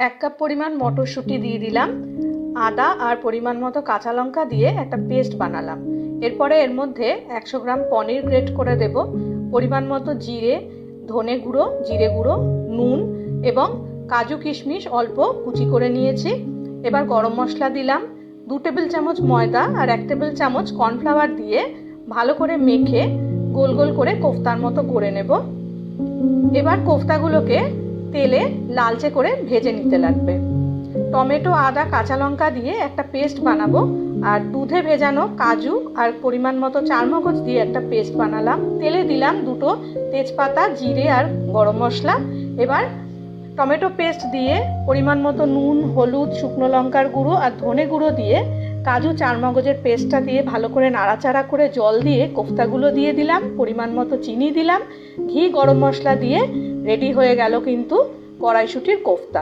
এক কাপ পরিমাণ মটরশুঁটি দিয়ে দিলাম, আদা আর পরিমাণ মতো কাঁচা লঙ্কা দিয়ে একটা পেস্ট বানালাম। এরপরে এর মধ্যে 100 গ্রাম পনির গ্রেট করে দেব, পরিমাণ মতো জিরে, ধনে গুঁড়ো, জিরে গুঁড়ো, নুন এবং কাজু কিশমিশ অল্প কুচি করে নিয়েছি। এবার গরম মশলা দিলাম, 2 টেবিল চামচ ময়দা আর 1 টেবিল চামচ কর্নফ্লাওয়ার দিয়ে ভালো করে মেখে গোল গোল করে কোফতার মতো করে নেব। এবার কোফতাগুলোকে তেলে লালচে করে ভেজে নিতে লাগবে। টমেটো, আদা, কাঁচা লঙ্কা দিয়ে একটা পেস্ট বানাবো, আর দুধে ভেজানো কাজু আর পরিমাণ মতো চারমগজ দিয়ে একটা পেস্ট বানালাম। তেলে দিলাম 2টো তেজপাতা, জিরে আর গরম মশলা। এবার টমেটো পেস্ট দিয়ে পরিমাণ মতো নুন, হলুদ, শুকনো লঙ্কার গুঁড়ো আর ধনে গুঁড়ো দিয়ে কাজু চারমগজের পেস্টটা দিয়ে ভালো করে নাড়াচাড়া করে জল দিয়ে কোফতাগুলো দিয়ে দিলাম, পরিমাণ মতো চিনি দিলাম, ঘি, গরম মশলা দিয়ে রেডি হয়ে গেল কিন্তু কড়াইশুঁটির কোফতা।